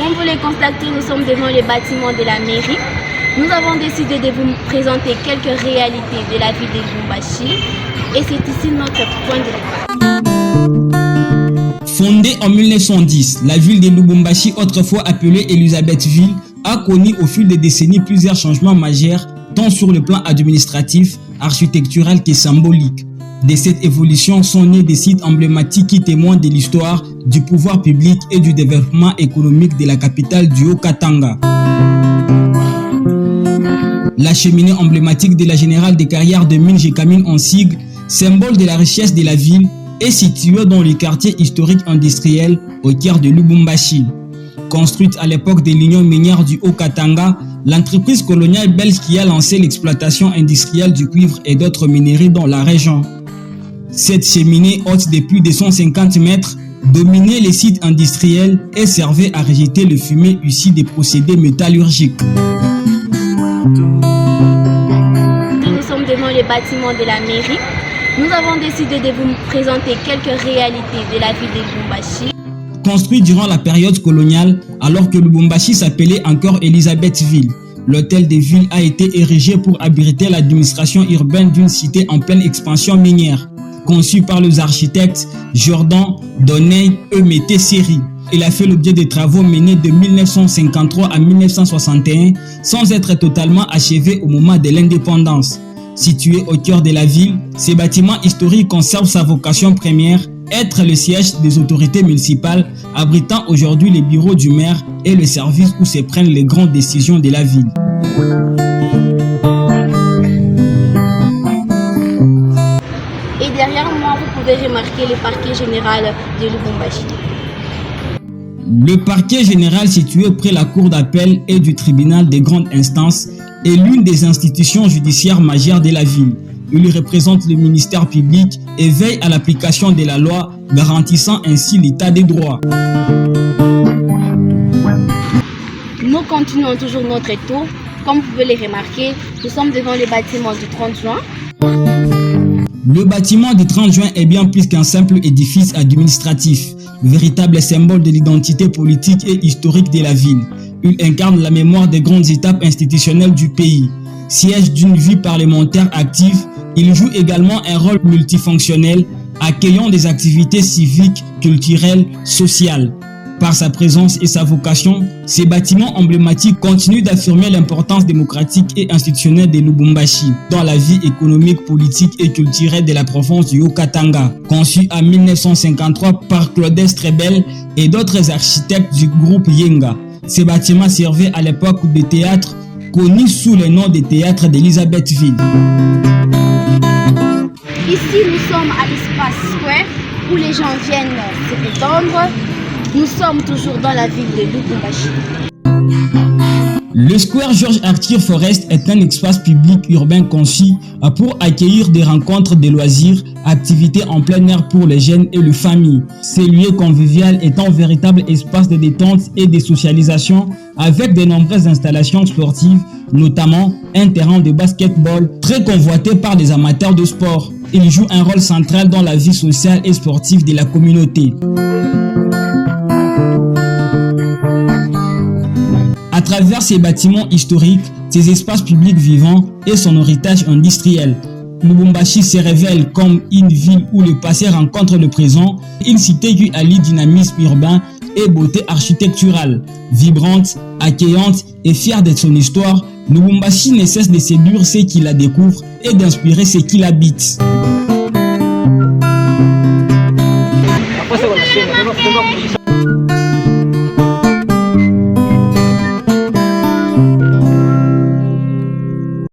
Comme vous le constatez, nous sommes devant les bâtiments de la mairie. Nous avons décidé de vous présenter quelques réalités de la ville de Lubumbashi et c'est ici notre point de départ. Fondée en 1910, la ville de Lubumbashi, autrefois appelée Elisabethville, a connu au fil des décennies plusieurs changements majeurs, tant sur le plan administratif, architectural que symbolique. De cette évolution sont nés des sites emblématiques qui témoignent de l'histoire, du pouvoir public et du développement économique de la capitale du Haut-Katanga. La cheminée emblématique de la Générale des carrières de mines Gécamine en sigle, symbole de la richesse de la ville, est située dans le quartier historique industriel au cœur de Lubumbashi. Construite à l'époque de l'Union minière du Haut-Katanga, l'entreprise coloniale belge qui a lancé l'exploitation industrielle du cuivre et d'autres minerais dans la région. Cette cheminée haute de plus de 150 mètres dominait les sites industriels et servait à rejeter le fumée issu des procédés métallurgiques. Nous sommes devant les bâtiments de la mairie. Nous avons décidé de vous présenter quelques réalités de la ville de Lubumbashi. Construit durant la période coloniale, alors que Lubumbashi s'appelait encore Elisabethville, l'hôtel de ville a été érigé pour abriter l'administration urbaine d'une cité en pleine expansion minière. Conçu par les architectes Jordan Donnay et Mété Seri. Il a fait l'objet de travaux menés de 1953 à 1961 sans être totalement achevé au moment de l'indépendance. Situé au cœur de la ville, ce bâtiment historique conserve sa vocation première, être le siège des autorités municipales, abritant aujourd'hui les bureaux du maire et le service où se prennent les grandes décisions de la ville. Et derrière moi, vous pouvez remarquer le parquet général de Lubumbashi. Le parquet général situé près de la cour d'appel et du tribunal des grandes instances est l'une des institutions judiciaires majeures de la ville. Il représente le ministère public et veille à l'application de la loi, garantissant ainsi l'état des droits. Nous continuons toujours notre tour. Comme vous pouvez le remarquer, nous sommes devant le bâtiment du 30 juin. Le bâtiment du 30 juin est bien plus qu'un simple édifice administratif, véritable symbole de l'identité politique et historique de la ville. Il incarne la mémoire des grandes étapes institutionnelles du pays. Siège d'une vie parlementaire active, il joue également un rôle multifonctionnel, accueillant des activités civiques, culturelles, sociales. Par sa présence et sa vocation, ces bâtiments emblématiques continuent d'affirmer l'importance démocratique et institutionnelle de Lubumbashi dans la vie économique, politique et culturelle de la province du Haut-Katanga. Conçu en 1953 par Claude Strebel et d'autres architectes du groupe Yenga, ces bâtiments servaient à l'époque de théâtre, connu sous le nom de théâtre d'Elisabethville. Ici, nous sommes à l'espace Square où les gens viennent se détendre. Nous sommes toujours dans la ville de Lubumbashi. Le Square Georges Arthur Forest est un espace public urbain conçu pour accueillir des rencontres de loisirs, activités en plein air pour les jeunes et les familles. Ces lieux conviviaux étant un véritable espace de détente et de socialisation avec de nombreuses installations sportives, notamment un terrain de basketball très convoité par les amateurs de sport. Il joue un rôle central dans la vie sociale et sportive de la communauté. À travers ces bâtiments historiques, ces espaces publics vivants et son héritage industriel, Lubumbashi se révèle comme une ville où le passé rencontre le présent, une cité qui allie dynamisme urbain et beauté architecturale. Vibrante, accueillante et fière de son histoire, Lubumbashi ne cesse de séduire ceux qui la découvrent et d'inspirer ceux qui l'habitent.